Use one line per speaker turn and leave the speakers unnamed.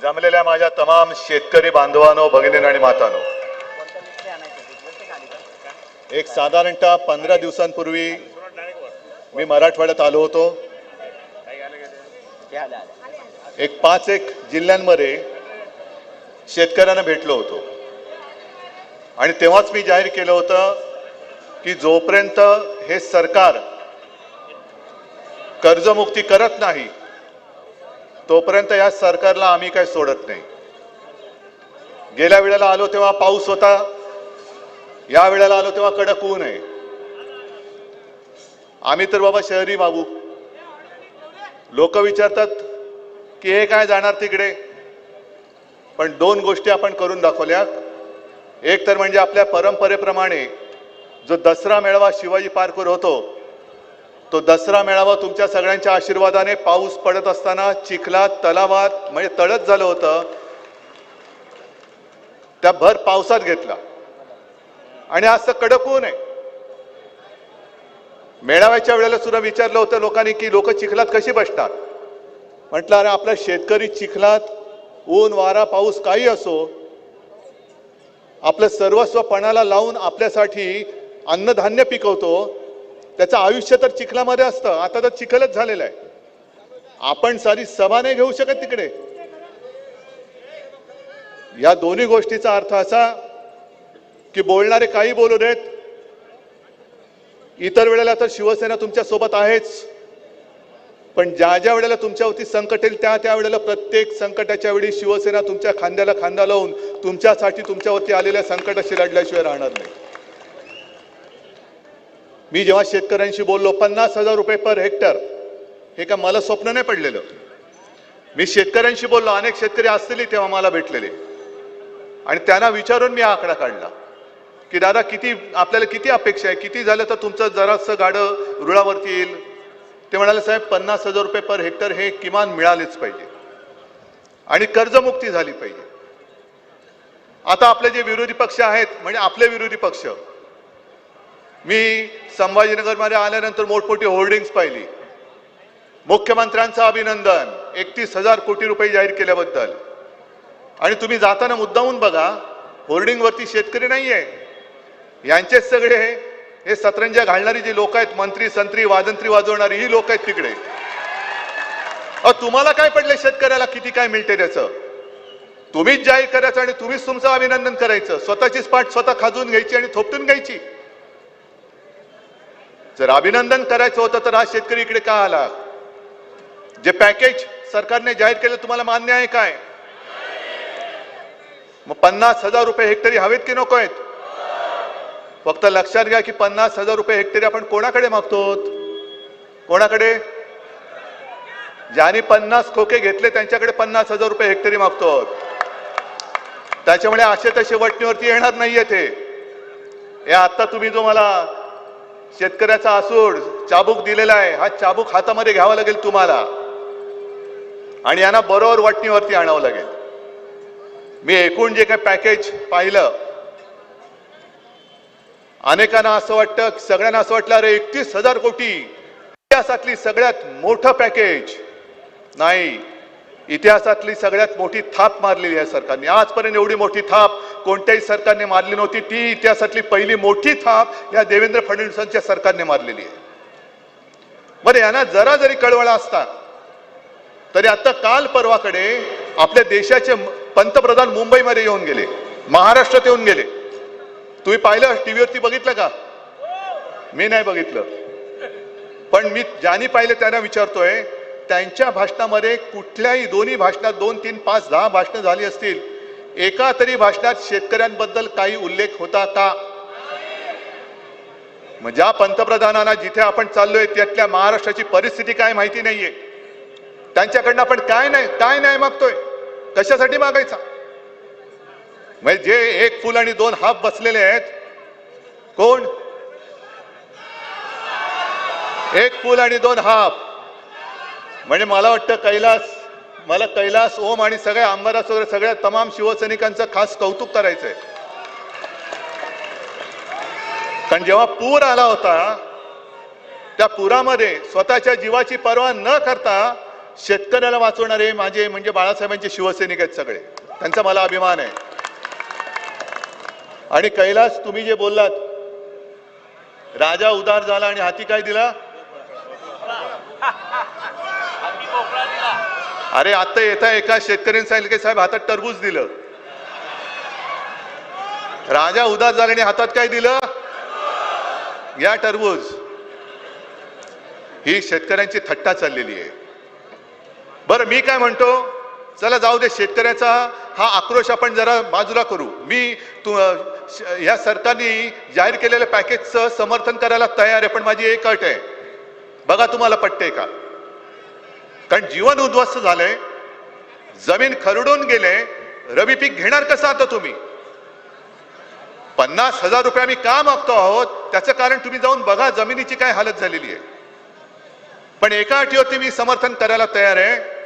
जमलेल्या माझ्या तमाम शेतकरी बांधवांनो, भगिनींनो आणि मातांनो, एक साधारणतः 15 दिवसांपूर्वी मी मराठवाड्यात आलो होतो. एक 5 जिल्ह्यांमध्ये शेतकऱ्यांना भेटलो होतो आणि तेव्हाच मी जाहीर केलं होतं की जोपर्यंत हे सरकार कर्जमुक्ती करत नाही तोपर्यंत या सरकारला आम्ही काय सोडत नाही. गेल्या वेळेला आलो तेव्हा पाऊस होता, या वेळेला आलो तेव्हा कडक ऊन आहे. आम्ही तर बाबा शहरी बाबू, लोक विचारतात की हे काय जाणार तिकडे, पण 2 गोष्टी आपण करून दाखवल्या. एक तर म्हणजे आपल्या परंपरेप्रमाणे जो दसरा मेळावा शिवाजी पार्कवर होतो, तो दसरा मेळावा तुमच्या सगळ्यांच्या आशीर्वादाने पाऊस पडत असताना चिखलात तलावात म्हणजे तळत झालं होतं, त्या भर पावसात घेतला आणि आज तर कडक ऊन आहे. मेळाव्याच्या वेळेला सुद्धा विचारलं होतं लोकांनी की लोक चिखलात कशी बसणार. म्हटलं अरे आपला शेतकरी चिखलात ऊन वारा पाऊस काही असो आपलं सर्वस्व पणाला लावून आपल्यासाठी अन्नधान्य पिकवतो. त्याचं आयुष्य तर चिखलामध्ये असतं. आता तर चिखलच झालेलं आहे. आपण सारी सभा नाही घेऊ शकत तिकडे. या दोन्ही गोष्टीचा अर्थ असा की बोलणारे काही बोलू देत, इतर वेळेला तर शिवसेना तुमच्या सोबत आहेच, पण ज्या ज्या वेळेला तुमच्यावरती संकट येईल त्या वेळेला प्रत्येक संकटाच्या वेळी शिवसेना तुमच्या खांद्याला खांदा लावून तुमच्यासाठी तुमच्यावरती आलेल्या संकटाशी लढल्याशिवाय राहणार नाही. मी जेव्हा शेतकऱ्यांशी बोललो 50,000 रुपये पर हेक्टर, हे का मला स्वप्न नाही पडलेलं. मी शेतकऱ्यांशी बोललो, अनेक शेतकरी असतील तेव्हा मला भेटलेले, आणि त्यांना विचारून मी आकडा काढला की दादा किती आपल्याला किती अपेक्षा आहे, किती झालं तर तुमचं जरासं गाडं रुळावरती येईल. ते म्हणाले साहेब 50,000 रुपये पर हेक्टर हे किमान मिळालेच पाहिजे आणि कर्जमुक्ती झाली पाहिजे. आता आपले जे विरोधी पक्ष आहेत, म्हणजे आपले विरोधी पक्ष, मी संभाजीनगरमध्ये आल्यानंतर मोठमोठी होर्डिंग्स पाहिली. मुख्यमंत्र्यांचं अभिनंदन 31,000 कोटी रुपये जाहीर केल्याबद्दल. आणि तुम्ही जाताना मुद्दामून बघा, होर्डिंगवरती शेतकरी नाहीये, यांचेच सगळे हे सतरंजा घालणारी जी लोक आहेत, मंत्री संत्री वाजंत्री वाजवणारी ही लोक आहेत तिकडे. तुम्हाला काय पडले शेतकऱ्याला किती काय मिळते त्याचं? तुम्हीच जाहीर करायचं आणि तुम्हीच तुमचं अभिनंदन करायचं. स्वतःचीच पाठ स्वतः खाजून घ्यायची आणि थोपटून घ्यायची. जर अभिनंदन करायचं होतं तर हा शेतकरी इकडे का आला? जे पॅकेज सरकारने जाहीर केलं तुम्हाला मान्य आहे काय? मग 50,000 रुपये हेक्टरी हवेत की नको आहेत? फक्त लक्षात घ्या की 50,000 रुपये हेक्टरी आपण कोणाकडे मागतो? कोणाकडे? ज्यांनी 50 खोके घेतले त्यांच्याकडे 50,000 रुपये हेक्टरी मागतो. त्याच्यामुळे असे तसे वटणीवरती येणार नाहीये ते. हे आता तुम्ही जो मला शेतकऱ्याचा आसूड चाबूक दिलेला आहे, हा चाबूक हातामध्ये घ्यावा लागेल तुम्हाला आणि यांना बरोबर वटणीवरती आणावं लागेल. मी एकूण जे काही पॅकेज पाहिलं, अनेकांना असं वाटतं, सगळ्यांना असं वाटलं अरे 31,000 कोटी इतिहासातली सगळ्यात मोठं पॅकेज. नाही, इतिहासातली सगळ्यात मोठी थाप मारलेली आहे सरकारने. आजपर्यंत एवढी मोठी थाप कोणत्याही सरकारने मारली नव्हती. ती इतिहासातली पहिली मोठी थाप या देवेंद्र फडणवीसांच्या सरकारने मारलेली आहे. बरं, यांना जरा जरी कळवळा असता तरी आता काल परवाकडे आपल्या देशाचे पंतप्रधान मुंबईमध्ये येऊन गेले, महाराष्ट्रात येऊन गेले. तुम्ही पाहिलं, टीव्हीवरती बघितलं का? मी नाही बघितलं, पण मी ज्यांनी पाहिलं त्यांना विचारतोय, त्यांच्या भाषणामध्ये कुठल्याही दोन्ही भाषणात 2, 3, 5, 10 भाषणं झाली असतील, एका तरी भाषणात शेतकऱ्यांबद्दल काही उल्लेख होता का? मग ज्या पंतप्रधानांना जिथे आपण चाललोय त्यातल्या महाराष्ट्राची परिस्थिती काय माहिती नाहीये, त्यांच्याकडनं आपण काय नाही मागतोय, कशासाठी मागायचा? म्हणजे जे 1 फूल आणि 2 हाफ बसलेले आहेत, कोण? 1 फूल आणि 2 हाफ. म्हणजे मला वाटतं कैलास ओम आणि सगळ्या आमदारांसोबत सगळ्या तमाम शिवसैनिकांचं खास कौतुक करायचंय. कारण जेव्हा पूर आला होता, त्या पुरामध्ये स्वतःच्या जीवाची पर्वा न करता शेतकऱ्याला वाचवणारे माझे म्हणजे बाळासाहेबांचे शिवसैनिक आहेत सगळे, त्यांचा मला अभिमान आहे. आणि कैलास, तुम्ही जे बोललात, राजा उदार झाला आणि हाती काय दिला? अरे आता येता एका शेतकऱ्यांनी सांगितलं की साहेब हातात टरबूज दिलं. राजा उदार झाला आणि हातात काय दिलं? या टरबूज. ही शेतकऱ्यांची थट्टा चाललेली आहे. बरं, मी काय म्हणतो, चला जाऊ दे, शेतकऱ्याचा हा आक्रोश आपण जरा बाजूला करू. मी या सरकारने जाहीर केलेल्या पॅकेजचं समर्थन करायला तयार आहे, पण माझी एक अट आहे, बघा तुम्हाला पटते का. कारण जीवन उद्ध्वस्त झालंय, जमीन खरडून गेले, रबी पीक घेणार कसं आता तुम्ही? 50,000 रुपये आम्ही का मागतो आहोत त्याचं कारण तुम्ही जाऊन बघा, जमिनीची काय हालत झालेली आहे. पण एका अटीवरती मी समर्थन करायला तयार आहे,